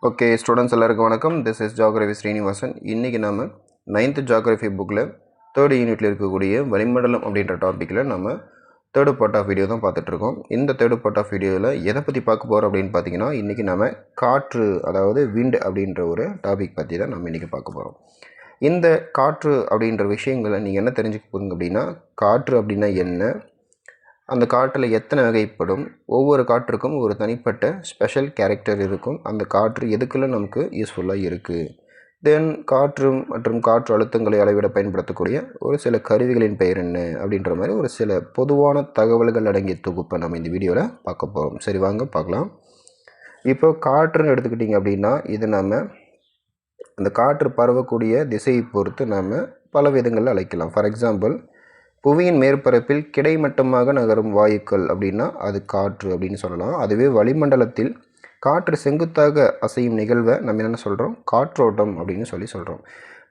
Okay students எல்லாருக்கும் வணக்கம். This is geography Srinivasan. இன்றைக்கி நம்ம 9th ஜியோகிராஃபி புக்கில் 3rd யூனிட்டில் இருக்கக்கூடிய வளிமண்டலம் அப்படின்ற டாப்பிக்கில் நம்ம 3rd பார்ட் ஆஃப் வீடியோ தான் பார்த்துட்ருக்கோம். இந்த 3rd பார்ட் ஆஃப் வீடியோவில் எதை பற்றி பார்க்க போகிறோம் அப்படின்னு பார்த்தீங்கன்னா, இன்றைக்கி நம்ம காற்று, அதாவது விண்ட் அப்படின்ற ஒரு டாபிக் பற்றி தான் நம்ம இன்றைக்கி பார்க்க போகிறோம். இந்த காற்று அப்படின்ற விஷயங்களை நீங்கள் என்ன தெரிஞ்சுக்க போகிறீங்க அப்படின்னா, காற்று அப்படின்னா என்ன, அந்த காற்றில் எத்தனை வகைப்படும், ஒவ்வொரு காற்றுக்கும் ஒரு தனிப்பட்ட ஸ்பெஷல் கேரக்டர் இருக்கும், அந்த காற்று எதுக்கெல்லாம் நமக்கு யூஸ்ஃபுல்லாக இருக்குது, தென் காற்று மற்றும் காற்று அழுத்தங்களை அளவிட பயன்படுத்தக்கூடிய ஒரு சில கருவிகளின் பெயர் என்ன அப்படின்ற மாதிரி ஒரு சில பொதுவான தகவல்கள் அடங்கிய தொகுப்பை நம்ம இந்த வீடியோவில் பார்க்க போகிறோம். சரி, வாங்க பார்க்கலாம். இப்போ காற்றுன்னு எடுத்துக்கிட்டிங்க அப்படின்னா, இது நம்ம அந்த காற்று பரவக்கூடிய திசையை பொறுத்து நாம் பல விதங்களில் அழைக்கலாம். ஃபார் எக்ஸாம்பிள், புவியின் மேற்பரப்பில் கிடைமட்டமாக நகரும் வாயுக்கள் அப்படின்னா அது காற்று அப்படின்னு சொல்லலாம். அதுவே வளிமண்டலத்தில் காற்று செங்குத்தாக அசையும் நிகழ்வை நம்ம என்ன சொல்கிறோம், காற்றோட்டம் அப்படின்னு சொல்கிறோம்.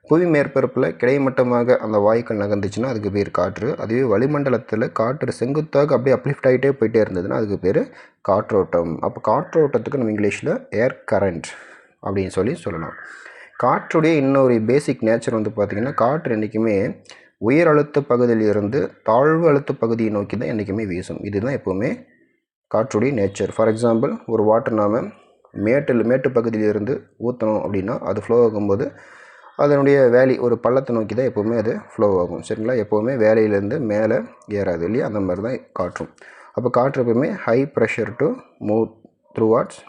புவி மேற்பரப்பில் கிடைமட்டமாக அந்த வாயுக்கள் நகர்ந்துச்சுன்னா அதுக்கு பேர் காற்று. அதுவே வளிமண்டலத்தில் காற்று செங்குத்தாக அப்படியே அப்லிஃப்ட் ஆகிட்டே போயிட்டே இருந்ததுன்னா அதுக்கு பேர் காற்றோட்டம். அப்போ காற்றோட்டத்துக்கு நம்ம இங்கிலீஷில் ஏர் கரண்ட் அப்படின்னு சொல்லலாம். காற்றுடைய இன்னொரு பேசிக் நேச்சர் வந்து பார்த்திங்கன்னா, காற்று என்றைக்குமே உயர் அழுத்த பகுதியிலிருந்து தாழ்வு அழுத்த பகுதியை நோக்கி தான் என்றைக்குமே வீசும். இதுதான் எப்போவுமே காற்றுடைய நேச்சர். ஃபார் எக்ஸாம்பிள், ஒரு வாட்டர் நாம் மேட்டு பகுதியிலிருந்து ஊற்றணும் அப்படின்னா அது ஃப்ளோ ஆகும்போது அதனுடைய வேலி ஒரு பள்ளத்தை நோக்கி தான் எப்போவுமே அது ஃப்ளோ ஆகும். சரிங்களா? எப்போவுமே வேலையிலேருந்து மேலே ஏறாது இல்லையா? அந்த மாதிரி தான் காற்றும். அப்போ காற்று எப்போவுமே high pressure to move towards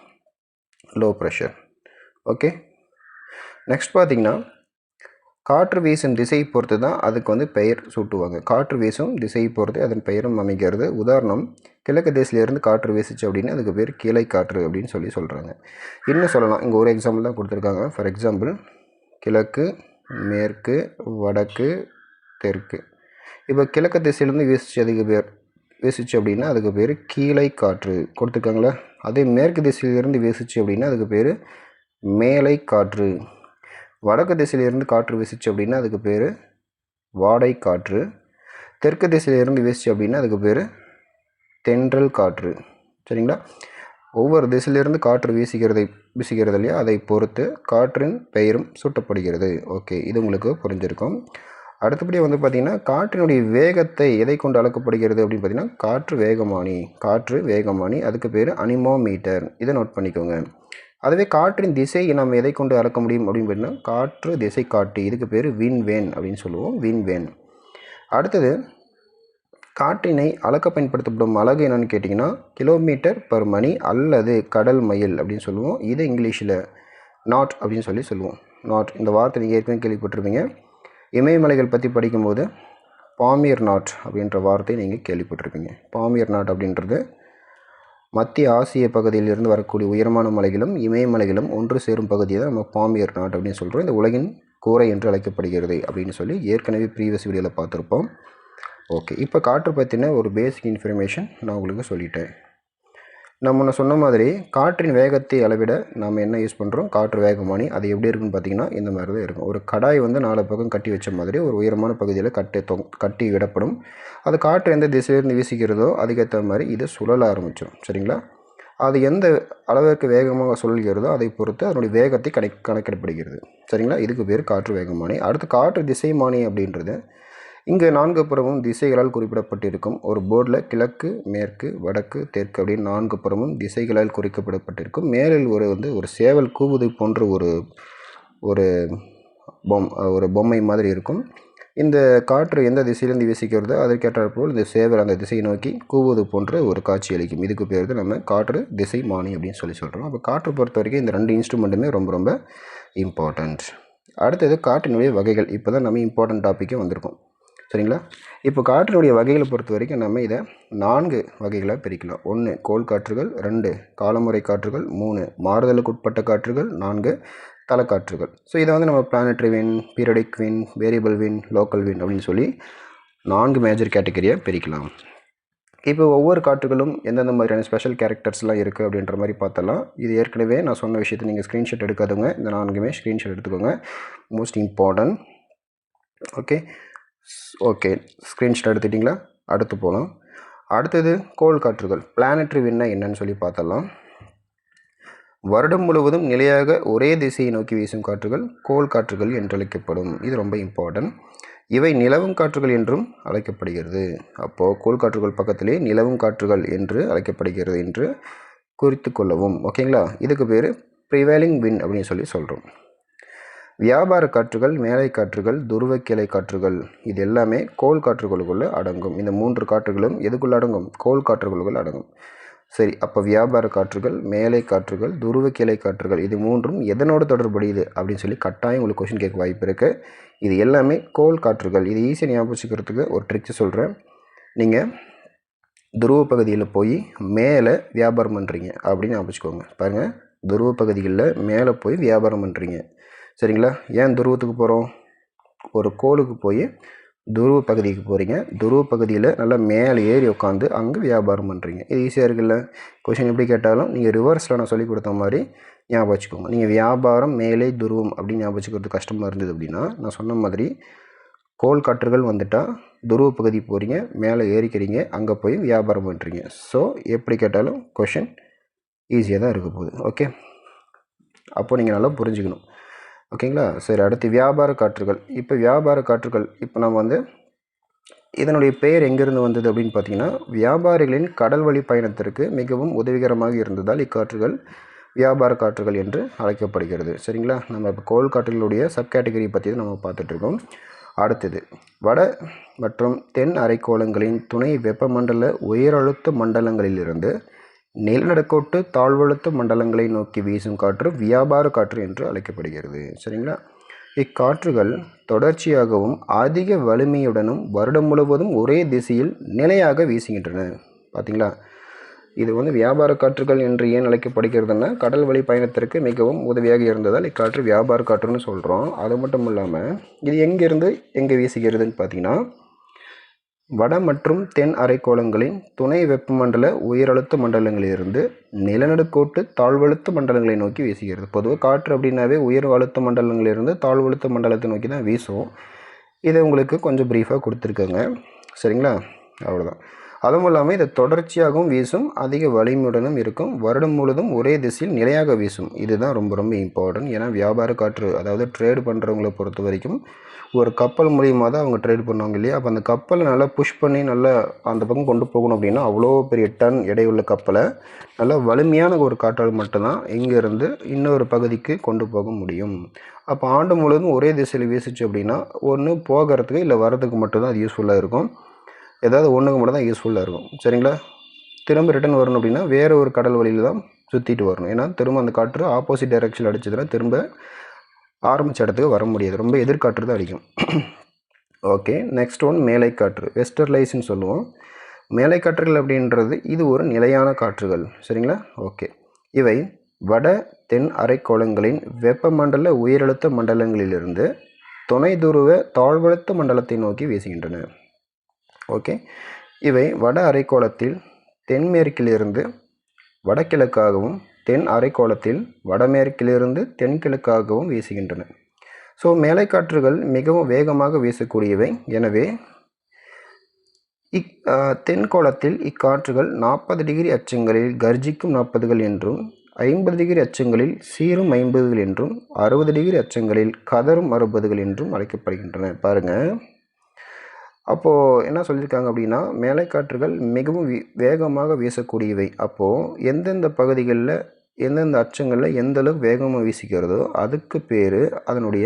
low pressure. Okay, next பார்த்திங்கன்னா, காற்று வீசும் திசையை பொறுத்து தான் அதுக்கு வந்து பெயர் சூட்டுவாங்க. காற்று வீசும் திசையை பொறுத்து அதன் பெயரும் அமைக்கிறது. உதாரணம், கிழக்கு திசையிலேருந்து காற்று வீசுச்சு அப்படின்னா அதுக்கு பேர் கீழை காற்று அப்படின்னு சொல்கிறாங்க. இன்னும் சொல்லலாம், இங்கே ஒரு எக்ஸாம்பிள் தான் கொடுத்துருக்காங்க. ஃபார் எக்ஸாம்பிள், கிழக்கு, மேற்கு, வடக்கு, தெற்கு. இப்போ கிழக்கு திசையிலேருந்து வீசுச்சு அப்படின்னா அதுக்கு பேர் கீழை காற்று கொடுத்துருக்காங்களா. அதே மேற்கு திசையிலேருந்து வீசுச்சு அப்படின்னா அதுக்கு பேர் மேலை காற்று. வடக்கு திசையிலிருந்து காற்று வீசிச்சு அப்படின்னா அதுக்கு பேர் வாடை காற்று. தெற்கு திசையிலிருந்து வீசிச்சு அப்படின்னா அதுக்கு பேர் தென்றல் காற்று. சரிங்களா? ஒவ்வொரு திசையிலிருந்து காற்று வீசுகிறது இல்லையா, அதை பொறுத்து காற்றின் பெயரும் சூட்டப்படுகிறது. ஓகே, இது உங்களுக்கு புரிஞ்சிருக்கும். அடுத்தபடியாக வந்து பார்த்திங்கன்னா, காற்றினுடைய வேகத்தை எதை கொண்டு அளக்கப்படுகிறது அப்படின்னு பார்த்திங்கன்னா, காற்று வேகமானி, அதுக்கு பேர் அனிமோமீட்டர். இதை நோட் பண்ணிக்கோங்க. அதுவே காற்றின் திசை நம்ம எதை கொண்டு அளக்க முடியும் அப்படின்னு பார்த்தீங்கன்னா, காற்று திசை காட்டி, இதுக்கு பேர் விண்வேன் அப்படின்னு சொல்லுவோம், விண்வேன். அடுத்தது, காற்றினை அளக்க பயன்படுத்தப்படும் அலகு என்னென்னு கேட்டிங்கன்னா, கிலோமீட்டர் பர் மணி அல்லது கடல் மைல் அப்படின்னு சொல்லுவோம். இது இங்கிலீஷில் நாட் அப்படின்னு சொல்லுவோம். நாட், இந்த வார்த்தை நீங்கள் ஏற்கனவே கேள்விப்பட்டிருப்பீங்க. இமயமலைகள் பற்றி படிக்கும்போது பாமியர் நாட் அப்படின்ற வார்த்தையை நீங்கள் கேள்விப்பட்டிருப்பீங்க. பாமியர் நாட் அப்படின்றது மத்திய ஆசிய பகுதியிலிருந்து வரக்கூடிய உயரமான மலைகளும் இமயமலைகளும் ஒன்று சேரும் பகுதியை தான் நம்ம பாமியர் நாட் அப்படின்னு சொல்கிறோம். இந்த உலகின் கூரை என்று அழைக்கப்படுகிறது அப்படின்னு ஏற்கனவே ப்ரீவியஸ் வீடியோவில் பார்த்துருப்போம். ஓகே, இப்போ காற்று பற்றின ஒரு பேசிக் இன்ஃபர்மேஷன் நான் உங்களுக்கு சொல்லிட்டேன். நம்ம ஒன்று சொன்ன மாதிரி காற்றின் வேகத்தை அளவிட நாம் என்ன யூஸ் பண்ணுறோம், காற்று வேகமானி. அது எப்படி இருக்குன்னு பார்த்தீங்கன்னா, இந்த மாதிரி தான் இருக்கும். ஒரு கடாய் வந்து 4 பக்கம் கட்டி வச்ச மாதிரி ஒரு உயரமான பகுதியில் கட்டி விடப்படும். அது காற்று எந்த திசையிலிருந்து வீசுகிறதோ அதுக்கேற்ற மாதிரி இது சுழல ஆரம்பிச்சிடும். சரிங்களா? அது எந்த அளவிற்கு வேகமாக சுழல்கிறதோ அதை பொறுத்து அதனுடைய வேகத்தை கணக்கிடப்படுகிறது. சரிங்களா? இதுக்கு பேர் காற்று வேகமானி. அடுத்து காற்று திசைமானி அப்படின்றது இங்கே 4 புறமும் திசைகளால் குறிப்பிடப்பட்டிருக்கும். ஒரு போர்டில் கிழக்கு, மேற்கு, வடக்கு, தெற்கு அப்படின்னு 4 புறமும் திசைகளால் குறிக்கப்படப்பட்டிருக்கும். மேலில் ஒரு சேவல் கூவுது போன்ற ஒரு பொம்மை மாதிரி இருக்கும். இந்த காற்று எந்த திசையிலேருந்து வீசிக்கிறதோ அதற்கேற்றாற்போல் இந்த சேவல் அந்த திசையை நோக்கி கூவுவது போன்ற ஒரு காட்சி அளிக்கும். இதுக்கு பேர் தான் நம்ம காற்று திசை மானி அப்படின்னு சொல்கிறோம். அப்போ காற்று பொறுத்த வரைக்கும் இந்த 2 இன்ஸ்ட்ருமெண்ட்டுமே ரொம்ப ரொம்ப இம்பார்ட்டண்ட். அடுத்தது காற்றினுடைய வகைகள். இப்போ தான் நம்ம இம்பார்ட்டன்ட் டாப்பிக்கே வந்திருக்கோம். சரிங்களா? இப்போ காற்றினுடைய வகைகளை பொறுத்த வரைக்கும் நம்ம இதை 4 வகைகளாக பிரிக்கலாம். 1 கோள் காற்றுகள், 2 காலமுறை காற்றுகள், 3 மாறுதலுக்கு உட்பட்ட காற்றுகள், 4 தலக்காற்றுகள். ஸோ இதை வந்து நம்ம planetary win, periodic win, variable win, local win அப்படின்னு 4 மேஜர் கேட்டகரியாக பிரிக்கலாம். இப்போ ஒவ்வொரு காற்றுகளும் எந்தெந்த மாதிரியான ஸ்பெஷல் கேரக்டர்ஸ்லாம் இருக்குது அப்படின்ற மாதிரி பார்த்தலாம். இது ஏற்கனவே நான் சொன்ன விஷயத்தை நீங்கள் ஸ்க்ரீன்ஷாட் எடுக்காதவங்க இந்த 4மே ஸ்க்ரீன்ஷாட் எடுத்துக்கோங்க, மோஸ்ட் இம்பார்ட்டன்ட். ஓகே, ஸ்க்ரீன்ஷாட் எடுத்துட்டிங்களா? அடுத்து போகலாம். அடுத்தது கோள் காற்றுகள். பிளானட்டரி வின்னா என்னன்னு பார்த்தலாம். வருடம் முழுவதும் நிலையாக ஒரே திசையை நோக்கி வீசும் காற்றுகள் கோள் காற்றுகள் என்று அழைக்கப்படும். இது ரொம்ப இம்பார்ட்டன்ட். இவை நிலவும் காற்றுகள் என்றும் அழைக்கப்படுகிறது. அப்போது கோள் காற்றுகள் பக்கத்திலே நிலவும் காற்றுகள் என்று அழைக்கப்படுகிறது என்று குறித்து கொள்ளவும். ஓகேங்களா? இதுக்கு பேர் ப்ரிவேலிங் விண்ட் அப்படின்னு சொல்கிறோம். வியாபார காற்றுகள், மேலை காற்றுகள், துருவ கிளை காற்றுகள் இது எல்லாமே கோள் காற்றுகளுக்குள்ளே அடங்கும். இந்த 3 காற்றுகளும் எதுக்குள்ளே அடங்கும்? கோள் காற்றுகளுக்குள்ளே அடங்கும். சரி, அப்போ வியாபார காற்றுகள், மேலை காற்றுகள், துருவ கிளை காற்றுகள் இது 3ம் எதனோடு தொடர்புடையது அப்படின்னு சொல்லி கட்டாயம் உங்களுக்கு கொஸ்டின் கேட்க வாய்ப்பு இருக்குது. இது எல்லாமே கோள் காற்றுகள். இது ஈஸியாக ஞாபகம் வச்சுக்கிறதுக்கு ஒரு ட்ரிக்ஸ் சொல்கிறேன். நீங்கள் துருவ பகுதியில் போய் மேலே வியாபாரம் பண்ணுறீங்க அப்படின்னு ஞாபகம் வச்சுக்கோங்க. பாருங்கள், துருவ பகுதிகளில் மேலே போய் வியாபாரம் பண்ணுறீங்க. சரிங்களா? ஏன் துருவத்துக்கு போகிறோம்? ஒரு கோளுக்கு போய் துருவ பகுதிக்கு போகிறீங்க. துருவ பகுதியில் நல்லா மேலே ஏறி உட்காந்து அங்கே வியாபாரம் பண்ணுறீங்க. இது ஈஸியாக இருக்குல்ல? கொஷின் எப்படி கேட்டாலும் நீங்கள் ரிவர்ஸில் நான் சொல்லி கொடுத்த மாதிரி ஞாபகம் வச்சுக்கோங்க. நீங்கள் வியாபாரம் மேலே துருவம் அப்படின்னு ஞாபகம் வச்சுக்கிறது கஷ்டமாக இருந்தது அப்படின்னா நான் சொன்ன மாதிரி கோள் காற்றுகள் வந்துட்டால் துருவ பகுதி போகிறீங்க, மேலே ஏறிக்கிறீங்க, அங்கே போய் வியாபாரம் பண்ணுறீங்க. ஸோ எப்படி கேட்டாலும் கொஷின் ஈஸியாக தான் இருக்க போகுது. ஓகே, அப்போ நீங்கள் நல்லா புரிஞ்சுக்கணும். ஓகேங்களா? சரி, அடுத்து வியாபார காற்றுகள். இப்போ வியாபார காற்றுகள் இப்போ நம்ம இதனுடைய பெயர் எங்கேருந்து வந்தது அப்படின்னு பார்த்தீங்கன்னா, வியாபாரிகளின் கடல் வழி பயணத்திற்கு மிகவும் உதவிகரமாக இருந்ததால் இக்காற்றுகள் வியாபார காற்றுகள் என்று அழைக்கப்படுகிறது. சரிங்களா? நம்ம இப்போ கோள் காற்றுகளுடைய சப் கேட்டகரி பற்றி நம்ம பார்த்துட்ருக்கோம். அடுத்தது வட மற்றும் தென் அரைக்கோளங்களின் துணை வெப்பமண்டல உயரழுத்த மண்டலங்களிலிருந்து நிலநடுக்கோட்டு தாழ்வழுத்த மண்டலங்களை நோக்கி வீசும் காற்று வியாபார காற்று என்று அழைக்கப்படுகிறது. சரிங்களா? இக்காற்றுகள் தொடர்ச்சியாகவும் அதிக வலிமையுடனும் வருடம் முழுவதும் ஒரே திசையில் நிலையாக வீசுகின்றன. பார்த்தீங்களா? இது வியாபார காற்றுகள் என்று ஏன் அழைக்கப்படுகிறதுனா, கடல் வழி பயணத்திற்கு மிகவும் உதவியாக இருந்ததால் இக்காற்று வியாபார காற்றுன்னு சொல்கிறோம். அது மட்டும் இல்லாமல் இது எங்கேருந்து எங்கே வீசுகிறதுன்னு பார்த்தீங்கன்னா, வட மற்றும் தென் அரைக்கோளங்களின் துணை வெப்பமண்டல உயரழுத்த மண்டலங்களிலிருந்து நிலநடுக்கோட்டு தாழ்வழுத்த மண்டலங்களை நோக்கி வீசுகிறது. பொதுவாக காற்று அப்படின்னாவே உயர் அழுத்த மண்டலங்களிலிருந்து தாழ்வழுத்த மண்டலத்தை நோக்கி தான் வீசும். இதை உங்களுக்கு கொஞ்சம் ப்ரீஃபாக கொடுத்துருக்கேங்க. சரிங்களா? அவ்வளோதான். அதுவும் இல்லாமல் இதை தொடர்ச்சியாகவும் வீசும், அதிக வலிமையுடனும் இருக்கும், வருடம் முழுவதும் ஒரே திசையில் நிலையாக வீசும். இதுதான் ரொம்ப ரொம்ப இம்பார்ட்டன்ட். ஏன்னா வியாபார காற்று அதாவது ட்ரேடு பண்ணுறவங்கள பொறுத்த வரைக்கும் ஒரு கப்பல் மூலியமாக தான் அவங்க ட்ரேட் பண்ணுவாங்க இல்லையா? அப்போ அந்த கப்பலை நல்லா புஷ் பண்ணி நல்லா அந்த பக்கம் கொண்டு போகணும் அப்படின்னா அவ்வளோ பெரிய டன் எடையுள்ள கப்பலை நல்லா வலிமையான ஒரு காற்றால் மட்டும்தான் இங்கேருந்து இன்னொரு பகுதிக்கு கொண்டு போக முடியும். அப்போ ஆண்டு முழுவதும் ஒரே திசையில் வீசிச்சு அப்படின்னா ஒன்று போகிறதுக்கு இல்லை வரதுக்கு மட்டும்தான் அது யூஸ்ஃபுல்லாக இருக்கும். ஏதாவது ஒன்றுக்கு மட்டும் தான் யூஸ்ஃபுல்லாக இருக்கும். சரிங்களா? திரும்ப ரிட்டன் வரணும் அப்படின்னா வேறு ஒரு கடல் வழியில் தான் சுற்றிட்டு வரணும். ஏன்னா திரும்ப அந்த காற்று ஆப்போசிட் டைரெக்ஷனில் அடிச்சதுன்னா திரும்ப ஆரம்பித்த இடத்துக்கு வர முடியாது. ரொம்ப எதிர்காற்று தான் அடிக்கும். ஓகே, நெக்ஸ்ட் ஒன் மேலை காற்று, வெஸ்டர்லைஸ்ன்னு சொல்லுவோம். மேலை காற்றுகள் அப்படின்றது இது ஒரு நிலையான காற்றுகள். சரிங்களா? ஓகே, இவை வட தென் அரைக்கோளங்களின் வெப்பமண்டல உயரழுத்த மண்டலங்களிலிருந்து துணை துருவ தாழ்வழுத்த மண்டலத்தை நோக்கி வீசுகின்றன. ஓகே, இவை வட அரைக்கோளத்தில் தென்மேற்கிலிருந்து வடகிழக்காகவும் தென் அரைக்கோளத்தில் வடமேற்கிலிருந்து தென்கிழக்காகவும் வீசுகின்றன. ஸோ மேலை காற்றுகள் மிகவும் வேகமாக வீசக்கூடியவை. எனவே தென்கோளத்தில் இக்காற்றுகள் 40 டிகிரி அச்சங்களில் கர்ஜிக்கும் 40கள் என்றும் 50 டிகிரி அச்சங்களில் சீரும் 50கள் என்றும் 60 டிகிரி அச்சங்களில் கதரும் 60கள் என்றும் அழைக்கப்படுகின்றன. பாருங்கள், அப்போது என்ன சொல்லியிருக்காங்க அப்படின்னா, மேலை காற்றுகள் மிகவும் வேகமாக வீசக்கூடியவை. அப்போது எந்தெந்த பகுதிகளில் எந்தெந்த அச்சங்களில் எந்த அளவுக்கு வேகமாக வீசிக்கிறதோ அதுக்கு பேர் அதனுடைய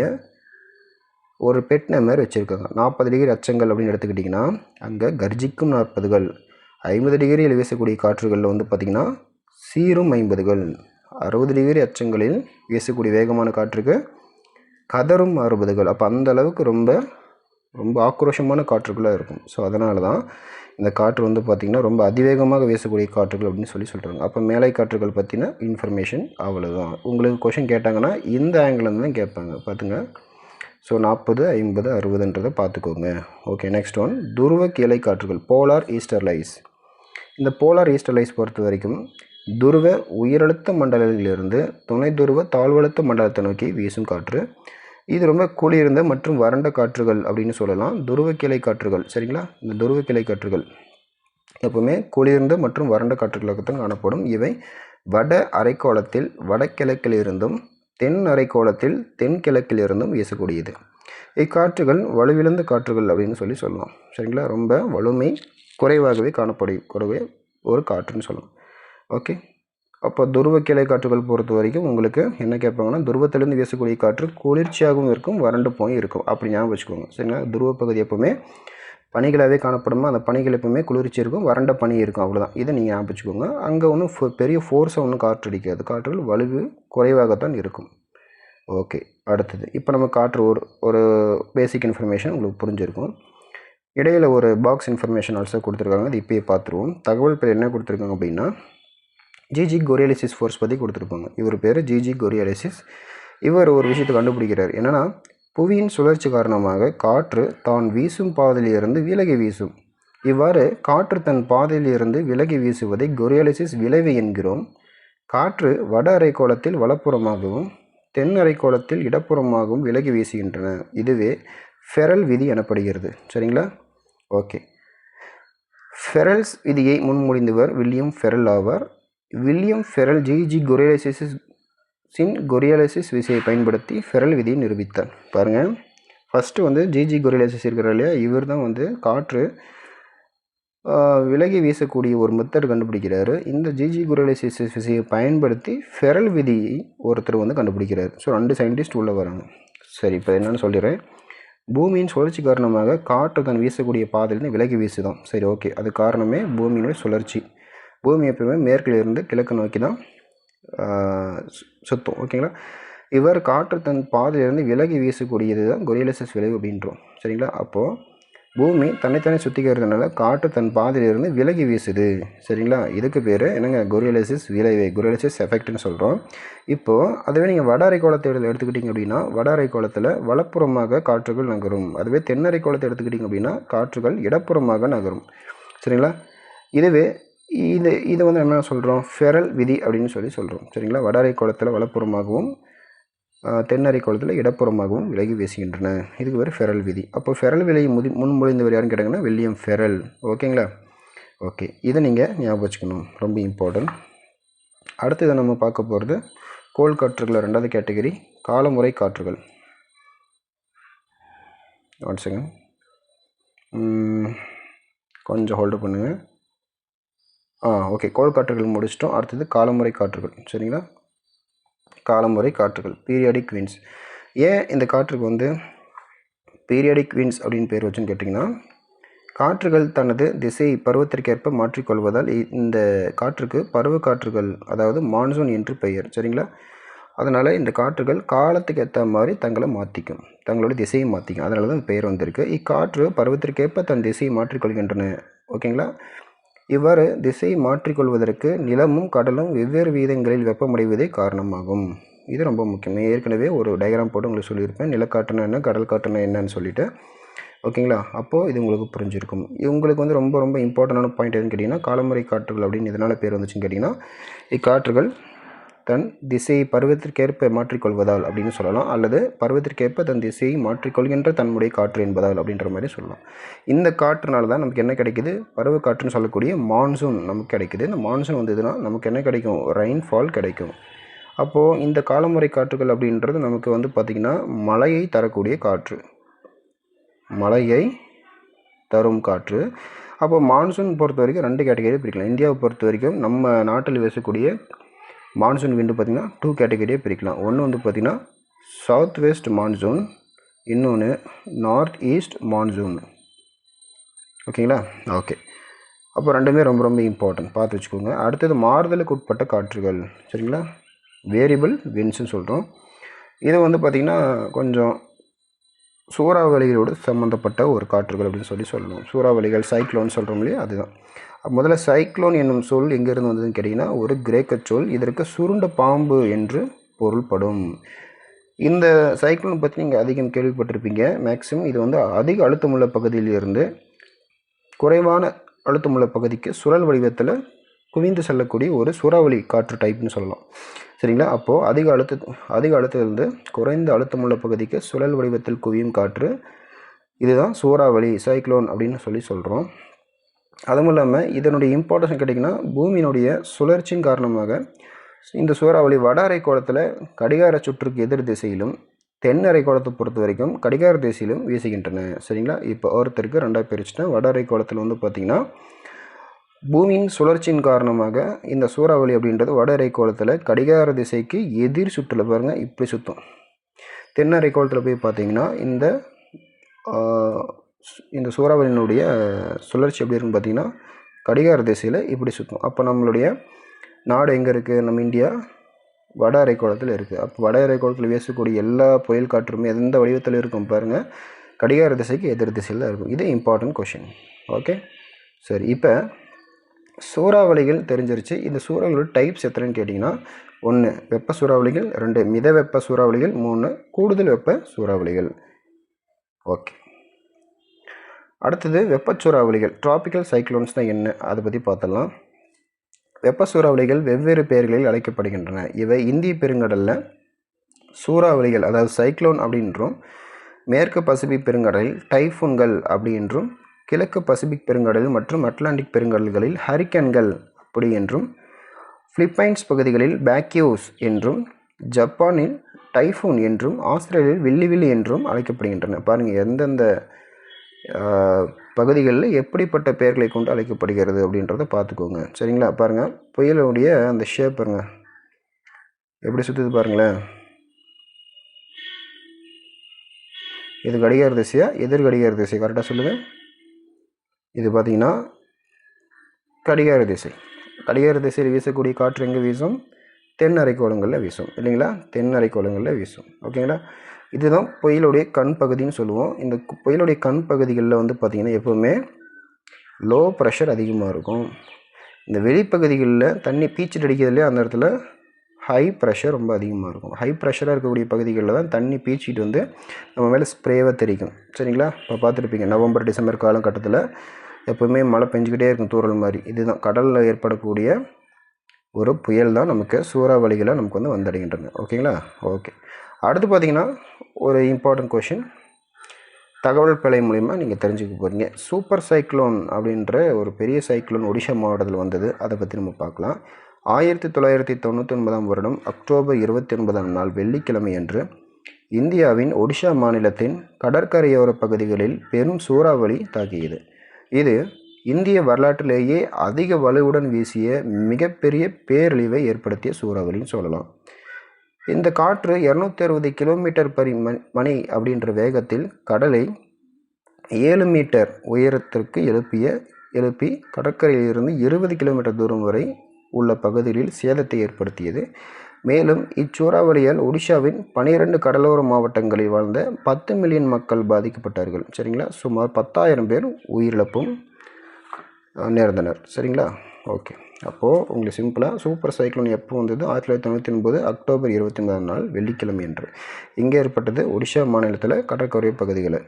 ஒரு பெட் நம்பர் வச்சுருக்காங்க. 40 டிகிரி அச்சங்கள் அப்படின்னு எடுத்துக்கிட்டிங்கன்னா அங்கே கர்ஜிக்கும் 40கள், 50 டிகிரியில் வீசக்கூடிய காற்றுகளில் பார்த்திங்கன்னா சீரும் 50கள், 60 டிகிரி அச்சங்களில் வீசக்கூடிய வேகமான காற்றுக்கு கதரும் 60கள். அப்போ அந்த அளவுக்கு ரொம்ப ரொம்ப ஆக்ரோஷமான காற்றுகளாக இருக்கும். ஸோ அதனால தான் இந்த காற்று பார்த்திங்கன்னா ரொம்ப அதிவேகமாக வீசக்கூடிய காற்றுகள் அப்படின்னு சொல்கிறாங்க. அப்போ மேலை காற்றுகள் பற்றின இன்ஃபர்மேஷன் அவ்வளோதான். உங்களுக்கு கொஷின் கேட்டாங்கன்னா இந்த ஆங்கிலேருந்து தான் கேட்பாங்க. பார்த்துங்க. ஸோ 40, 50, 60ன்றதை பார்த்துக்கோங்க. ஓகே, நெக்ஸ்ட் ஒன் துருவ கிளை காற்றுகள், போலார் ஈஸ்டர்லைஸ். இந்த போலார் ஈஸ்டர்லைஸ் பொறுத்த வரைக்கும் துருவ உயரழுத்த மண்டலங்களிலிருந்து துணை துருவ தாழ்வழுத்த மண்டலத்தை நோக்கி வீசும் காற்று. இது ரொம்ப குளிர்ந்த மற்றும் வறண்ட காற்றுகள் அப்படின்னு சொல்லலாம். துருவ கிளை காற்றுகள். சரிங்களா? இந்த துருவ கிளை காற்றுகள் எப்பவுமே குளிர்ந்த மற்றும் வறண்ட காற்றுகளாகத்தான் காணப்படும். இவை வட அரைக்கோளத்தில் வடகிழக்கிலிருந்தும் தென் அரைக்கோளத்தில் தென்கிழக்கிலிருந்தும் வீசக்கூடியது. இக்காற்றுகள் வலுவிழந்த காற்றுகள் அப்படின்னு சொல்லலாம். சரிங்களா, ரொம்ப வலிமை குறைவாகவே காணப்படக்கூடிய ஒரு காற்றுன்னு சொல்லலாம். ஓகே, அப்போ துருவ கிளை காற்றுகள் பொறுத்த வரைக்கும் உங்களுக்கு என்ன கேட்பாங்கன்னா, துருவத்திலேருந்து வீசக்கூடிய காற்று குளிர்ச்சியாகவும் இருக்கும், வறண்டு போய் இருக்கும். அப்படி ஞாபகம் வச்சுக்கோங்க. சரிங்களா, துருவ பகுதி எப்போவுமே பனிகளாகவே காணப்படுமா, அந்த பனிகள் எப்பவுமே குளிர்ச்சி இருக்கும், வறண்ட பனி இருக்கும், அவ்வளோதான். இதை நீங்கள் ஞாபகம் வச்சுக்கோங்க. அங்கே ஒன்றும் பெரிய ஃபோர்ஸாக ஒன்றும் காற்று அடிக்காது, காற்றுகள் வலுவு குறைவாகத்தான் இருக்கும். ஓகே, அடுத்தது இப்போ நம்ம காற்று ஒரு பேசிக் இன்ஃபர்மேஷன் உங்களுக்கு புரிஞ்சிருக்கும். இடையில் ஒரு பாக்ஸ் இன்ஃபர்மேஷன் ஆல்சோ கொடுத்துருக்காங்க, அது இப்போயே பார்த்துருவோம். தகவல் பேர் என்ன கொடுத்துருக்காங்க அப்படின்னா, ஜிஜி கொரியாலிசிஸ் ஃபோர்ஸ் பற்றி கொடுத்துருப்பாங்க. இவர் பேர் ஜிஜி கொரியாலிசிஸ். இவர் ஒரு விஷயத்தை கண்டுபிடிக்கிறார். என்னென்னா, புவியின் சுழற்சி காரணமாக காற்று தான் வீசும் பாதையிலிருந்து விலகி வீசும். இவ்வாறு காற்று தன் பாதையிலிருந்து விலகி வீசுவதை கொரியாலிசிஸ் விளைவு என்கிறோம். காற்று வட அரைக்கோளத்தில் வலப்புறமாகவும் தென் அரைக்கோளத்தில் இடப்புறமாகவும் விலகி வீசுகின்றன. இதுவே ஃபெரல் விதி எனப்படுகிறது. சரிங்களா, ஓகே. ஃபெரல்ஸ் விதியை முன்மொழிந்தவர் வில்லியம் ஃபெரல் ஆவார். வில்லியம் ஃபெரல் ஜிஜி கொரியாலிசிஸ் விசையை பயன்படுத்தி ஃபெரல் விதியை நிரூபித்தார். பாருங்கள், ஃபஸ்ட்டு ஜிஜி கொரியாலிசிஸ் இருக்கிற இல்லையா, இவர் தான் காற்று விலகி வீசக்கூடிய ஒரு மெத்தட் கண்டுபிடிக்கிறாரு. இந்த ஜிஜி கொரியாலிசிஸ் விசையை பயன்படுத்தி ஃபெரல் விதியை ஒருத்தர் கண்டுபிடிக்கிறார். ஸோ 2 சயின்டிஸ்ட் உள்ளே வராங்க. சரி, இப்போ என்னென்னு சொல்லிடுறேன். பூமியின் சுழற்சி காரணமாக காற்று தன் வீசக்கூடிய பாதையிலிருந்து விலகி வீசுதான். சரி, ஓகே. அது காரணமே பூமியினுடைய சுழற்சி. பூமி எப்பவுமே மேற்கிலிருந்து கிழக்கு நோக்கி தான் சுற்றும். ஓகேங்களா, இவர் காற்று தன் பாதையிலிருந்து விலகி வீசக்கூடியது தான் கொரியாலிசிஸ் விளைவு அப்படின்றோம். சரிங்களா, அப்போது பூமி தன்னைத்தானே சுற்றிக்கிறதுனால காற்று தன் பாதையிலிருந்து விலகி வீசுது. சரிங்களா, இதுக்கு பேர் என்னங்க, கொரியாலிசிஸ் விளைவு, கொரியாலிசிஸ் எஃபெக்ட்னு சொல்கிறோம். இப்போது அதுவே நீங்கள் வட அரைக்கோளத்தை எடுத்துக்கிட்டிங்க அப்படின்னா, வட அரைக்கோளத்தில் வலப்புறமாக காற்றுகள் நகரும். அதுவே தென் அரைக்கோளத்தை எடுத்துக்கிட்டிங்க அப்படின்னா காற்றுகள் இடப்புறமாக நகரும். சரிங்களா, இதுவே இது என்ன சொல்கிறோம், ஃபெரல் விதி அப்படின்னு சொல்கிறோம். சரிங்களா, வட அரைக்கோளத்தில் வலப்புறமாகவும் தென் அரைக்கோளத்தில் இடப்புறமாகவும் விலகி வீசுகின்றன. இதுக்கு பேர் ஃபெரல் விதி. அப்போ ஃபெரல் விதியை முன்மொழிந்தவர் யாருன்னு கேட்டாங்கன்னா வில்லியம் ஃபெரல். ஓகேங்களா, ஓகே. இதை நீங்கள் ஞாபகம் வச்சுக்கணும், ரொம்ப இம்பார்ட்டன்ட். அடுத்து இதை நம்ம பார்க்க போகிறது கோள் காற்றுகள் 2வது கேட்டகரி, காலமுறை காற்றுகள். ஒன் செகண்ட், கொஞ்சம் ஹோல்டு பண்ணுங்கள். ஓகே, கோள் காற்றுகள் முடிச்சிட்டோம். அடுத்தது காலமுறை காற்றுகள். சரிங்களா, காலமுறை காற்றுகள், பீரியாடிக் விண்ட்ஸ். ஏன் இந்த காற்றுக்கு பீரியாடிக் விண்ட்ஸ் அப்படின்னு பேர் வச்சுன்னு கேட்டிங்கன்னா, காற்றுகள் தனது திசை பருவத்திற்கேற்ப மாற்றிக்கொள்வதால் இந்த காற்றுக்கு பருவ காற்றுகள், அதாவது மான்சூன் என்று பெயர். சரிங்களா, அதனால் இந்த காற்றுகள் காலத்துக்கு ஏற்ற மாதிரி தங்களோட திசையை மாற்றிக்கும். அதனால தான் பெயர் வந்திருக்கு. இக்காற்று பருவத்திற்கேற்ப தன் திசையை மாற்றிக்கொள்கின்றன. ஓகேங்களா, இவ்வாறு திசை மாற்றிக்கொள்வதற்கு நிலமும் கடலும் வெவ்வேறு விகிதங்களில் வெப்பமடைவதே காரணமாகும். இது ரொம்ப முக்கியம். ஏற்கனவே ஒரு டயக்ராம் போட்டு உங்களுக்கு சொல்லியிருப்பேன், நிலக்காற்றுனா என்ன, கடல் காற்றுனா என்னன்னு சொல்லிட்டு. ஓகேங்களா, அப்போது இது உங்களுக்கு புரிஞ்சிருக்கும். உங்களுக்கு ரொம்ப ரொம்ப இம்பார்ட்டண்டான பாயிண்ட் எதுன்னு கேட்டிங்கன்னா, காலமுறை காற்றுகள் அப்படின்னு இதனால் பேர் வந்துச்சுன்னு கேட்டிங்கன்னா, இக்காற்றுகள் தன் திசையை பருவத்திற்கேற்ப மாற்றிக்கொள்வதால் அப்படின்னு சொல்லலாம், அல்லது பருவத்திற்கேற்ப தன் திசையை மாற்றிக்கொள்கின்ற தன்முடைய காற்று என்பதால் அப்படின்ற மாதிரி சொல்லலாம். இந்த காற்றுனால தான் நமக்கு என்ன கிடைக்குது, பருவ காற்றுன்னு சொல்லக்கூடிய மான்சூன் நமக்கு கிடைக்குது. இந்த மான்சூன் வந்ததுன்னா நமக்கு என்ன கிடைக்கும், ரெயின்ஃபால் கிடைக்கும். அப்போது இந்த காலமுறை காற்றுகள் அப்படின்றது நமக்கு பார்த்திங்கன்னா மழையை தரக்கூடிய காற்று, மழையை தரும் காற்று. அப்போ மான்சூன் பொறுத்த வரைக்கும் 2 கேட்டகரியை பிரிக்கலாம். இந்தியாவை பொறுத்த வரைக்கும் நம்ம நாட்டில் வீசக்கூடிய மான்சூன் விண்டு பார்த்திங்கன்னா 2 கேட்டகரியை பிரிக்கலாம். ஒன்று பார்த்திங்கன்னா சவுத் வெஸ்ட் மான்சூன், இன்னொன்று நார்த் ஈஸ்ட் மான்சூன். ஓகேங்களா, ஓகே. அப்போ 2மே ரொம்ப ரொம்ப இம்பார்ட்டன்ட், பார்த்து வச்சுக்கோங்க. அடுத்தது மாறுதலுக்கு உட்பட்ட காற்றுகள். சரிங்களா, வேரியபிள் விண்ட்ஸ்ன்னு சொல்கிறோம். இது பார்த்திங்கன்னா கொஞ்சம் சூறாவளிகளோடு சம்மந்தப்பட்ட ஒரு காற்றுகள் அப்படின்னு சொல்லணும். சூறாவளிகள், சைக்ளோன் சொல்கிறோம் இல்லையா, அதுதான். முதல்ல சைக்ளோன் என்னும் சொல் எங்கேருந்து வந்ததுன்னு கேட்டிங்கன்னா, ஒரு கிரேக்க சொல். இதற்கு சுருண்ட பாம்பு என்று பொருள்படும். இந்த சைக்ளோன் பற்றி நீங்கள் அதிகம் கேள்விப்பட்டிருப்பீங்க. மேக்ஸிமம் இது அதிக அழுத்தமுள்ள பகுதியிலிருந்து குறைவான அழுத்தமுள்ள பகுதிக்கு சுழல் வடிவத்தில் குவிந்து செல்லக்கூடிய ஒரு சூறாவளி காற்று டைப்னு சொல்லலாம். சரிங்களா, அப்போது அதிக அழுத்தத்திலிருந்து குறைந்த அழுத்தமுள்ள பகுதிக்கு சுழல் வடிவத்தில் குவியும் காற்று, இதுதான் சூறாவளி, சைக்ளோன் அப்படின்னு சொல்கிறோம். அதுவும் இல்லாமல் இதனுடைய இம்பார்ட்டன்ஸ் கேட்டிங்கன்னா, பூமியினுடைய சுழற்சியின் காரணமாக இந்த சூறாவளி வட அரைக்கோளத்தில் கடிகார சுற்றுக்கு எதிர் திசையிலும் தென் அரைக்கோளத்தை பொறுத்த வரைக்கும் கடிகார திசையிலும் வீசுகின்றன. சரிங்களா? இப்போ ஒருத்தருக்கு ரெண்டாக பிரிச்சுட்டேன். வட அரைக்கோளத்தில் வந்து பார்த்திங்கன்னா பூமியின் சுழற்சியின் காரணமாக இந்த சூறாவளி அப்படின்றது வட அரைக்கோளத்தில் கடிகார திசைக்கு எதிர் சுற்றில் பாருங்கள் இப்படி சுற்றும். தென் அரைக்கோளத்தில் போய் பார்த்திங்கன்னா இந்த சூறாவளியினுடைய சுழற்சி எப்படி இருக்குன்னு பார்த்திங்கன்னா கடிகார திசையில் இப்படி சுற்றும். அப்போ நம்மளுடைய நாடு எங்கே இருக்குது? நம்ம இந்தியா வட அரைக்கோளத்தில் இருக்குது. அப்போ வட அரைக்கோளத்தில் வீசக்கூடிய எல்லா புயல் காற்றுமே எந்த வடிவத்தில் இருக்கும் பாருங்கள், கடிகார திசைக்கு எதிர் திசையில் தான் இருக்கும். இது இம்பார்ட்டன்ட் கொஷின். ஓகே, சரி. இப்போ சூறாவளிகள் தெரிஞ்சிருச்சு. இந்த சூறாவளியோட டைப்ஸ் எத்தனைன்னு கேட்டிங்கன்னா 1 வெப்ப சூறாவளிகள், 2 மித வெப்ப சூறாவளிகள், 3 கூடுதல் வெப்ப சூறாவளிகள். ஓகே, அடுத்தது வெப்ப சூறாவளிகள். டிராபிக்கல் சைக்ளோன்ஸ்னால் என்ன, அதை பற்றி பார்த்துடலாம். வெப்ப சூறாவளிகள் வெவ்வேறு பெயர்களில் அழைக்கப்படுகின்றன. இவை இந்திய பெருங்கடலில் சூறாவளிகள் அதாவது சைக்ளோன் அப்படின்றும், மேற்கு பசிபிக் பெருங்கடலில் டைஃபூன்கள் அப்படின்றும், கிழக்கு பசிபிக் பெருங்கடல் மற்றும் அட்லாண்டிக் பெருங்கடல்களில் ஹரிக்கன்கள் அப்படி என்றும், பிலிப்பைன்ஸ் பகுதிகளில் பேக்யூஸ் என்றும், ஜப்பானில் டைஃபூன் என்றும், ஆஸ்திரேலியாவில் வில்லி என்றும் அழைக்கப்படுகின்றன. பாருங்கள் எந்தெந்த பகுதிகளில் எப்படிப்பட்ட பெயர்களை கொண்டு அழைக்கப்படுகிறது அப்படின்றத பார்த்துக்கோங்க. சரிங்களா? பாருங்கள் புயலுடைய அந்த ஷேப் பாருங்கள் எப்படி சுற்றுது பாருங்களேன். இது கடிகார திசையா எதிர் கடிகார திசை? கரெக்டாக சொல்லுங்கள். இது பார்த்திங்கன்னா கடிகார திசை. கடிகார திசையில் வீசக்கூடிய காற்று எங்கே வீசும்? தென் அரைக்கோளங்களில் வீசும் இல்லைங்களா? தென் அரைக்கோளங்களில் வீசும். ஓகேங்களா? இதுதான் புயலுடைய கண் பகுதின்னு சொல்லுவோம். இந்த புயலுடைய கண் பகுதிகளில் வந்து பார்த்திங்கன்னா எப்போவுமே லோ ப்ரெஷர் அதிகமாக இருக்கும். இந்த வெளிப்பகுதிகளில் தண்ணி பீச்சிட்டு அடிக்கிறதுலே அந்த இடத்துல ஹை ப்ரெஷர் ரொம்ப அதிகமாக இருக்கும். ஹை ப்ரெஷராக இருக்கக்கூடிய பகுதிகளில் தான் தண்ணி பீச்சிட்டு வந்து நம்ம மேலே ஸ்ப்ரேவாக தெரிக்கும். சரிங்களா? இப்போ பார்த்துருப்பீங்க நவம்பர் டிசம்பர் காலகட்டத்தில் எப்போவுமே மழை பெஞ்சிக்கிட்டே இருக்கும் தூறல் மாதிரி. இதுதான் கடலில் ஏற்படக்கூடிய ஒரு புயல் தான் நமக்கு சூறாவளிகளை நமக்கு வந்து வந்தடைகின்றன. ஓகேங்களா? ஓகே, அடுத்து பார்த்திங்கன்னா ஒரு இம்பார்ட்டன்ட் கொஷின் தகவல் பிழை மூலிமா நீங்கள் தெரிஞ்சுக்க போகிறீங்க. சூப்பர் சைக்ளோன் அப்படின்ற ஒரு பெரிய சைக்ளோன் ஒடிஷா மாவட்டத்தில் வந்தது. அதை பற்றி நம்ம பார்க்கலாம். 1999 வருடம் அக்டோபர் 29ஆம் நாள் வெள்ளிக்கிழமை அன்று இந்தியாவின் ஒடிஷா மாநிலத்தின் கடற்கரையோர பகுதிகளில் பெரும் சூறாவளி தாக்கியது. இது இந்திய வரலாற்றிலேயே அதிக வலுவுடன் வீசிய மிகப்பெரிய பேரழிவை ஏற்படுத்திய சூறாவளின்னு சொல்லலாம். இந்த காற்று 260 கிலோமீட்டர் மணி அப்படின்ற வேகத்தில் கடலை 7 மீட்டர் உயரத்திற்கு எழுப்பி கடற்கரையிலிருந்து 20 கிலோமீட்டர் தூரம் வரை உள்ள பகுதிகளில் சேதத்தை ஏற்படுத்தியது. மேலும் இச்சூறாவளியால் ஒடிஷாவின் 12 கடலோர மாவட்டங்களில் வாழ்ந்த 10 மில்லியன் மக்கள் பாதிக்கப்பட்டார்கள். சரிங்களா? சுமார் 10,000 பேர் உயிரிழப்பும் நேர்ந்தனர். சரிங்களா? ஓகே, அப்போது உங்களுக்கு சிம்பிளாக சூப்பர் சைக்ளோன் எப்போ வந்தது? 1999 அக்டோபர் 29ஆம் நாள் வெள்ளிக்கிழமை என்று. இங்கே ஏற்பட்டது ஒடிஷா மாநிலத்தில் கடற்கரை பகுதிகளில்.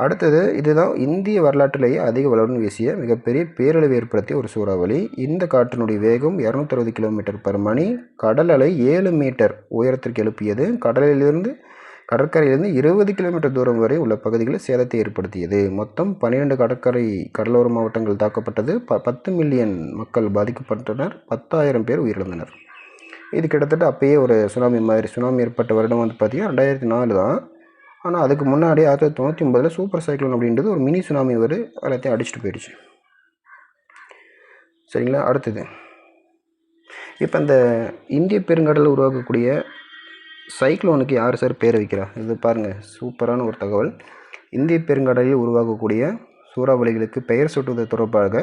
அடுத்தது இதுதான் இந்திய வரலாற்றிலேயே அதிக வலுவுடன் வீசிய மிகப்பெரிய பேரழிவு ஏற்படுத்திய ஒரு சூறாவளி. இந்த காற்றினுடைய வேகம் 260 கிலோமீட்டர் பர் மணி, கடல் அலை 7 மீட்டர் உயரத்திற்கு எழுப்பியது. கடற்கரையிலிருந்து 20 கிலோமீட்டர் தூரம் வரை உள்ள பகுதிகளில் சேதத்தை ஏற்படுத்தியது. மொத்தம் 12 கடலோர மாவட்டங்கள் தாக்கப்பட்டது. 10 மில்லியன் மக்கள் பாதிக்கப்பட்டனர். 10,000 பேர் உயிரிழந்தனர். இது கிட்டத்தட்ட அப்பயே ஒரு சுனாமி ஏற்பட்ட வருடம் வந்து பார்த்திங்கன்னா 2004 தான். ஆனால் அதுக்கு முன்னாடி 1999 சூப்பர் சைக்ளோன் அப்படின்றது ஒரு மினி சுனாமி எல்லாத்தையும் அடிச்சுட்டு போயிடுச்சு. சரிங்களா? அடுத்தது இப்போ இந்த இந்திய பெருங்கடலில் உருவாக்கக்கூடிய சைக்ளோனுக்கு யார் சார் பேர் வைக்கிறா? இது பாருங்கள் சூப்பரான ஒரு தகவல். இந்திய பெருங்கடலில் உருவாகக்கூடிய சூறாவளிகளுக்கு பெயர் சூட்டுவது தொடர்பாக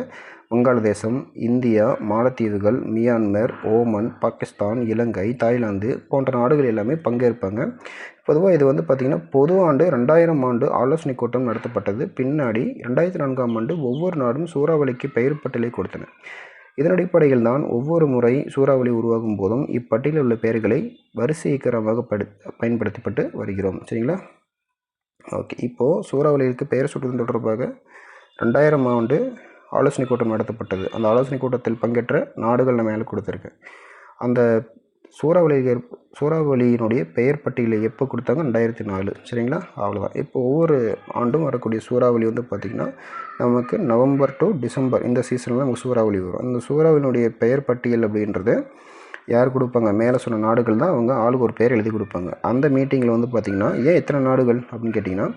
வங்காளதேசம், இந்தியா, மாலத்தீவுகள், மியான்மர், ஓமன், பாகிஸ்தான், இலங்கை, தாய்லாந்து போன்ற நாடுகள் எல்லாமே பங்கேற்பாங்க. பொதுவாக இது வந்து பார்த்திங்கன்னா பொது ஆண்டு 2000 ஆண்டு ஆலோசனை கூட்டம் நடத்தப்பட்டது. பின்னாடி 2004ஆம் ஆண்டு ஒவ்வொரு நாடும் சூறாவளிக்கு பெயர் பட்டியலை கொடுத்தன. இதன் அடிப்படையில் தான் ஒவ்வொரு முறை சூறாவளி உருவாகும் போதும் இப்பட்டியலில் உள்ள பெயர்களை வரிசை இயக்கமாக பயன்படுத்தப்பட்டு வருகிறோம். சரிங்களா? ஓகே, இப்போது சூறாவளிகளுக்கு பெயர் சூட்டுவது தொடர்பாக 2000ஆம் ஆண்டு ஆலோசனை கூட்டம் நடத்தப்பட்டது. அந்த ஆலோசனை கூட்டத்தில் பங்கேற்ற நாடுகள் நம்ம மேலே கொடுத்துருக்கு. அந்த சூறாவளியினுடைய பெயர் பட்டியலை எப்போ கொடுத்தாங்க? 2004. சரிங்களா? அவ்வளோதான். இப்போ ஒவ்வொரு ஆண்டும் வரக்கூடிய சூறாவளி வந்து பார்த்திங்கன்னா நமக்கு நவம்பர் டு டிசம்பர் இந்த சீசனில் நமக்கு சூறாவளி வரும். அந்த சூறாவளியினுடைய பெயர் பட்டியல் அப்படின்றது யார் கொடுப்பாங்க, மேலே சொன்ன நாடுகள் தான் அவங்க ஆளுக்கு ஒரு பேர் எழுதி கொடுப்பாங்க. அந்த மீட்டிங்கில் வந்து பார்த்திங்கன்னா ஏன் எத்தனை நாடுகள் அப்படின்னு கேட்டிங்கன்னா,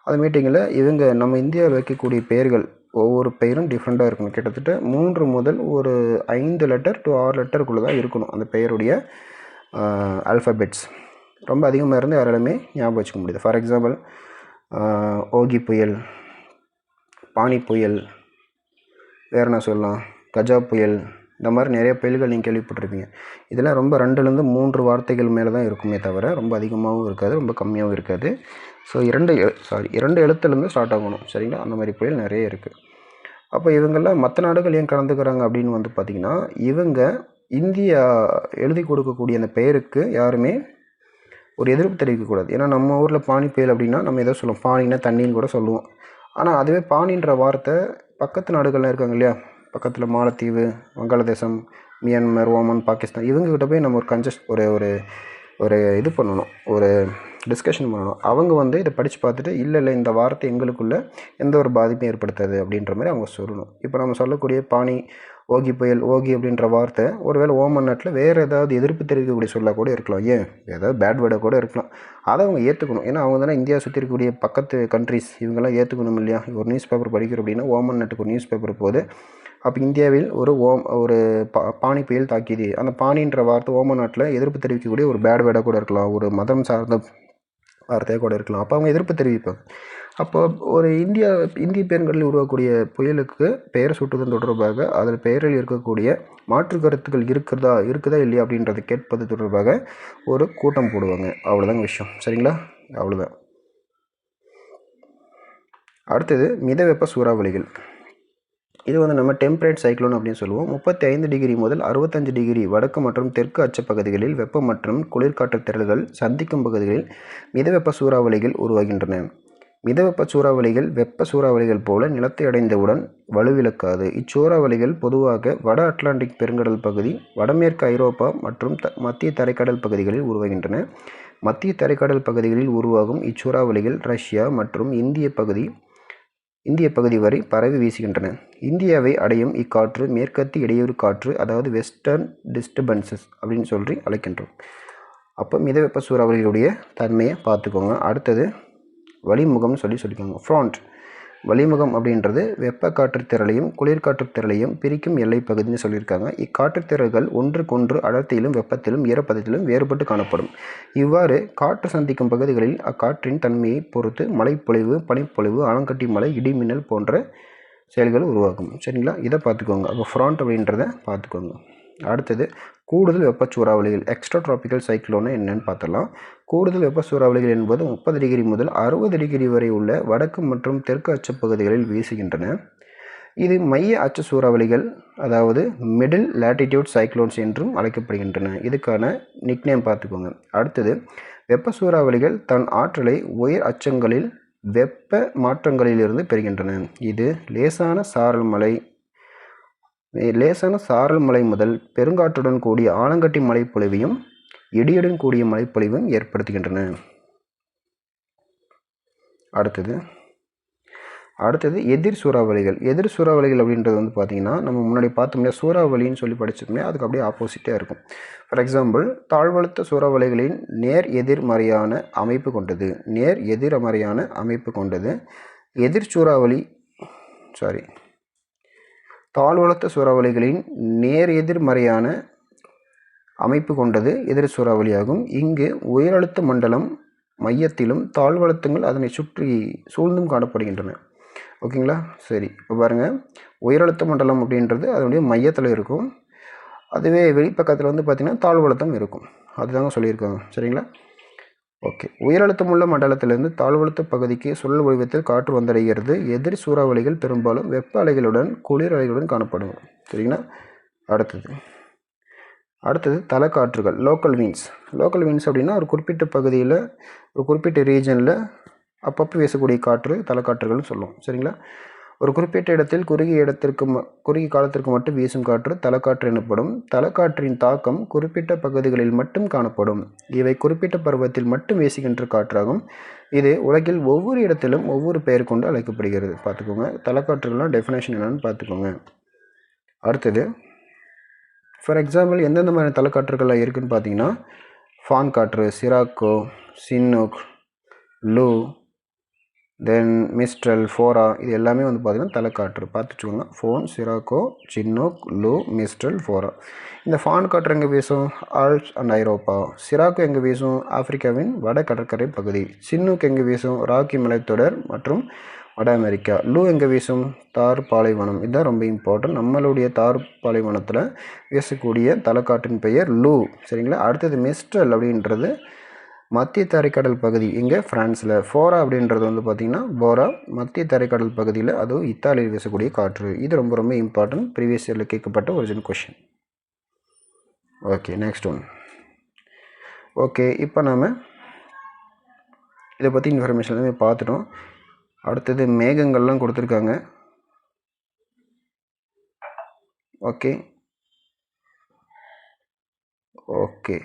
அந்த மீட்டிங்கில் இவங்க நம்ம இந்தியாவில் வைக்கக்கூடிய பெயர்கள் ஒவ்வொரு பெயரும் டிஃப்ரெண்ட்டாக இருக்கணும். கிட்டத்தட்ட 3 முதல் ஒரு 5 லெட்டர் டு 6 லெட்டருக்குள்ளே தான் இருக்கணும் அந்த பெயருடைய ஆல்ஃபபெட்ஸ். ரொம்ப அதிகமாக இருந்து யாராலுமே ஞாபகம் வச்சுக்க முடியுது. ஃபார் எக்ஸாம்பிள் ஓகி புயல், பானி புயல், வேறு என்ன சொல்லலாம், கஜா புயல், இந்த மாதிரி நிறைய புயல்கள் நீங்கள் கேள்விப்பட்டிருப்பீங்க. இதெல்லாம் ரொம்ப 2லேருந்து 3 வார்த்தைகள் மேலே தான் இருக்குமே தவிர ரொம்ப அதிகமாகவும் இருக்காது, ரொம்ப கம்மியாகவும் இருக்காது. ஸோ 2 எழுத்துலேருந்து ஸ்டார்ட் ஆகணும். சரிங்களா? அந்த மாதிரி புயல் நிறைய இருக்குது. அப்போ இவங்கெல்லாம் மற்ற நாடுகள் ஏன் கலந்துக்கிறாங்க அப்படின்னு வந்து பார்த்திங்கன்னா, இவங்க இந்தியா எழுதி கொடுக்கக்கூடிய அந்த பெயருக்கு யாருமே ஒரு எதிர்ப்பு தெரிவிக்கக்கூடாது. ஏன்னா நம்ம ஊரில் பானி புயல் அப்படின்னா நம்ம எதோ சொல்லுவோம், பானின்னா தண்ணின்னு கூட சொல்லுவோம். ஆனால் அதுவே பானின்ற வார்த்தை பக்கத்து நாடுகள்லாம் இருக்காங்க இல்லையா, பக்கத்தில் மாலத்தீவு, வங்காளதேசம், மியான்மர், ஓமன், பாகிஸ்தான், இவங்ககிட்ட போய் நம்ம ஒரு இது பண்ணணும், ஒரு டிஸ்கஷன் பண்ணணும். அவங்க வந்து இதை படித்து பார்த்துட்டு இல்லை இந்த வார்த்தை எங்களுக்குள்ளே எந்த ஒரு பாதிப்பும் ஏற்படுத்தாது அப்படின்ற மாதிரி அவங்க சொல்லணும். இப்போ நம்ம சொல்லக்கூடிய பானி, ஓகி புயல், ஓகி அப்படின்ற வார்த்தை ஒருவேளை ஓமன் நாட்டில் வேறு ஏதாவது எதிர்ப்பு தெரிவிக்கக்கூடிய சொல்ல கூட இருக்கலாம், ஏன் ஏதாவது பேட் வேர்டாக கூட இருக்கலாம். அதை அவங்க ஏற்றுக்கணும். ஏன்னா அவங்க தானே இந்தியா சுற்றி இருக்கக்கூடிய பக்கத்து கண்ட்ரிஸ், இவங்கெல்லாம் ஏற்றுக்கணும் இல்லையா. ஒரு நியூஸ் பேப்பர் படிக்கிறோம் அப்படின்னா ஓமன் நாட்டுக்கு ஒரு நியூஸ் பேப்பர் போகுது. அப்போ இந்தியாவில் ஒரு பானி புயல் தாக்கியது, அந்த பானின்ற வார்த்தை ஓமன் நாட்டில் எதிர்ப்பு தெரிவிக்கக்கூடிய ஒரு பேட் வேர்டாக கூட இருக்கலாம், ஒரு மதம் சார்ந்த வார்த்தையாக கூட இருக்கலாம். அப்போ அவங்க எதிர்ப்பு தெரிவிப்பாங்க. அப்போ ஒரு இந்திய பெருங்கடலில் உருவாக்கக்கூடிய புயலுக்கு பெயர் சூட்டுவதன் தொடர்பாக அதில் பெயரில் இருக்கக்கூடிய மாற்று கருத்துக்கள் இருக்குதா இல்லையா அப்படின்றத கேட்பது தொடர்பாக ஒரு கூட்டம் போடுவாங்க. அவ்வளோதாங்க விஷயம். சரிங்களா? அவ்வளோதான். அடுத்தது மிதவெப்ப சூறாவளிகள். இது வந்து நம்ம டெம்பரேட் சைக்ளோன் அப்படின்னு சொல்லுவோம். 35 டிகிரி முதல் 65 டிகிரி வடக்கு மற்றும் தெற்கு அச்சு பகுதிகளில் வெப்பம் மற்றும் குளிர்காற்று திரள்கள் சந்திக்கும் பகுதிகளில் மிதவெப்ப சூறாவளிகள் உருவாகின்றன. மிதவெப்ப சூறாவளிகள் வெப்ப சூறாவளிகள் போல நிலத்தை அடைந்தவுடன் வலுவிழக்காது. இச்சூறாவளிகள் பொதுவாக வட அட்லாண்டிக் பெருங்கடல் பகுதி, வடமேற்கு ஐரோப்பா மற்றும் மத்திய தரைக்கடல் பகுதிகளில் உருவாகின்றன. மத்திய தரைக்கடல் பகுதிகளில் உருவாகும் இச்சூறாவளிகள் ரஷ்யா மற்றும் இந்திய பகுதி வரை பரவி வீசுகின்றன. இந்தியாவை அடையும் இக்காற்று மேற்கத்திய இடையூறு காற்று, அதாவது வெஸ்டர்ன் டிஸ்டர்பன்சஸ் அப்படின்னு சொல்லி அழைக்கின்றோம். அப்போ மிதவெப்ப சூறாவளிகளுடைய தன்மையை பார்த்துக்கோங்க. அடுத்தது வளிமுகம்னு சொல்லிக்கோங்க. ஃப்ராண்ட். வளிமுகம் அப்படின்றது வெப்ப காற்று திரளையும் குளிர்காற்று திரளையும் பிரிக்கும் எல்லை பகுதின்னு சொல்லியிருக்காங்க. இக்காற்று திரள்கள் ஒன்றுக்கொன்று அடர்த்தியிலும் வெப்பத்திலும் ஈரப்பதத்திலும் வேறுபட்டு காணப்படும். இவ்வாறு காற்று சந்திக்கும் பகுதிகளில் அக்காற்றின் தன்மையை பொறுத்து மழைப்பொழிவு, பனிப்பொழிவு, ஆலங்கட்டி மழை, இடி மின்னல் போன்ற செயல்கள் உருவாகும். சரிங்களா? இதை பார்த்துக்கோங்க. அப்போ ஃப்ராண்ட் அப்படின்றத பார்த்துக்கோங்க. அடுத்தது கூடுதல் வெப்ப சூறாவளிகள். எக்ஸ்ட்ரா டிராபிக்கல் சைக்ளோன்னு என்னென்னு பார்த்தலாம். கூடுதல் வெப்ப சூறாவளிகள் என்பது 30 டிகிரி முதல் 60 டிகிரி வரை உள்ள வடக்கு மற்றும் தெற்கு அச்சு பகுதிகளில் வீசுகின்றன. இது மைய அச்சு சூறாவளிகள், அதாவது மிடில் லேட்டிடியூட் சைக்ளோன்ஸ் என்றும் அழைக்கப்படுகின்றன. இதுக்கான நிக்நேம் பார்த்துக்கோங்க. அடுத்தது வெப்ப சூறாவளிகள் தன் ஆற்றலை உயர் அச்சங்களில் வெப்ப மாற்றங்களிலிருந்து பெறுகின்றன. இது லேசான சாரல் மழை முதல் பெருங்காற்றுடன் கூடிய ஆலங்கட்டி மழைப்பொழிவையும் இடியுடன் கூடிய மழைப்பொழிவும் ஏற்படுத்துகின்றன. அடுத்தது எதிர் சூறாவளிகள். எதிர் சூறாவளிகள் அப்படின்றது வந்து பார்த்திங்கன்னா, நம்ம முன்னாடி பார்த்தோம்னா சூறாவளின்னு சொல்லி படிச்சிருக்கோம்னா அதுக்கு அப்படியே ஆப்போசிட்டாக இருக்கும். ஃபார் எக்ஸாம்பிள், தாழ்வழுத்த சூறாவளிகளின் நேர் எதிர்மறையான அமைப்பு கொண்டது. தாழ்வழுத்த சூறாவளிகளின் நேர் எதிர்மறையான அமைப்பு கொண்டது எதிர் சூறாவளியாகும். இங்கு உயரழுத்த மண்டலம் மையத்திலும் தாழ்வழுத்தங்கள் அதனை சுற்றி சூழ்ந்தும் காணப்படுகின்றன. ஓகேங்களா? சரி, இப்போ பாருங்கள், உயரழுத்த மண்டலம் அப்படின்றது அதனுடைய மையத்தில் இருக்கும். அதுவே வெளிப்பக்கத்தில் வந்து பார்த்திங்கன்னா தாழ்வழுத்தம் இருக்கும். அதுதாங்க சொல்லியிருக்காங்க. சரிங்களா? ஓகே. உயரழுத்தமுள்ள மண்டலத்திலிருந்து தாழ்வழுத்த பகுதிக்கு சுழல் வடிவத்தில் காற்று வந்தடைகிறது. எதிர் சூறாவளிகள் பெரும்பாலும் வெப்ப அலைகளுடன் குளிர் அலைகளுடன் காணப்படும். சரிங்களா? அடுத்தது தலைக்காற்றுகள். லோக்கல் விண்ட்ஸ் அப்படின்னா ஒரு குறிப்பிட்ட பகுதியில் ஒரு குறிப்பிட்ட ரீஜனில் அப்பப்போ வீசக்கூடிய காற்று தலைக்காற்றுகள்னு சொல்லுவோம். சரிங்களா? ஒரு குறிப்பிட்ட இடத்தில் குறுகிய காலத்திற்கு மட்டும் வீசும் காற்று தலைக்காற்று எனப்படும். தலைக்காற்றின் தாக்கம் குறிப்பிட்ட பகுதிகளில் மட்டும் காணப்படும். இவை குறிப்பிட்ட பருவத்தில் மட்டும் வீசுகின்ற காற்றாகும். இது உலகில் ஒவ்வொரு இடத்திலும் ஒவ்வொரு பெயர் கொண்டு அழைக்கப்படுகிறது. பார்த்துக்கோங்க. தலைக்காற்றுகள்லாம் டெஃபினேஷன் என்னன்னு பார்த்துக்கோங்க. அடுத்தது ஃபார் எக்ஸாம்பிள் எந்தெந்த மாதிரி தலைக்காற்றுகள்லாம் இருக்குதுன்னு பார்த்தீங்கன்னா ஃபான் காற்று, சிராக்கோ, சின்னூக், லூ, தென் மிஸ்ட்ரல், ஃபோரா, இது எல்லாமே வந்து பார்த்திங்கன்னா தலைக்காற்று. பார்த்து வச்சுக்கோங்க. ஃபோன், சிராக்கோ, சின்னூக், லூ, மிஸ்ட்ரல், ஃபோரா. இந்த ஃபான் காற்று எங்கே வீசும்? Alps and Europe. சிராக்கோ எங்கே வீசும்? ஆப்பிரிக்காவின் வட கடற்கரை பகுதி. சின்னூக் எங்கே வீசும்? ராக்கி மலைத்தொடர் மற்றும் வட அமெரிக்கா. லூ எங்கே வீசும்? தார் பாலைவனம். இதுதான் ரொம்ப இம்பார்ட்டன்ட். நம்மளுடைய தார் பாலைவனத்தில் வீசக்கூடிய தலைக்காற்றின் பெயர் லூ. சரிங்களா? அடுத்தது மிஸ்ட்ரல் அப்படின்றது மத்திய தரைக்கடல் பகுதி, இங்கே ஃப்ரான்ஸில். ஃபோரா அப்படின்றது வந்து பார்த்திங்கன்னா போரா, மத்திய தரைக்கடல் பகுதியில், அதுவும் இத்தாலியில் வீசக்கூடிய காற்று. இது ரொம்ப ரொம்ப இம்பார்ட்டன்ட். ப்ரீவியஸ் இயரில் கேட்கப்பட்ட original question. Okay, next one. Okay, இப்போ நாம் இதை பற்றி இன்ஃபர்மேஷன் எல்லாமே பார்த்துட்டோம். அடுத்தது மேகங்கள்லாம் கொடுத்துருக்காங்க. ஓகே ஓகே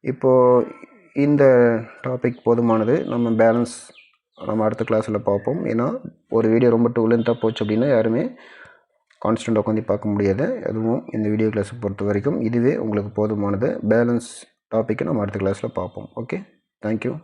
இப்போது இந்த டாபிக் போதுமானது. நம்ம பேலன்ஸ் நம்ம அடுத்த கிளாஸில் பார்ப்போம். ஏன்னா ஒரு வீடியோ ரொம்ப டூ லென்த்தாக போச்சு அப்படின்னா யாருமே கான்ஸ்டன்ட் உட்காந்து பார்க்க முடியாது. அதுவும் இந்த வீடியோ கிளாஸை பொறுத்த வரைக்கும் இதுவே உங்களுக்கு போதுமானது. பேலன்ஸ் டாப்பிக்கை நம்ம அடுத்த கிளாஸில் பார்ப்போம். Okay, thank you.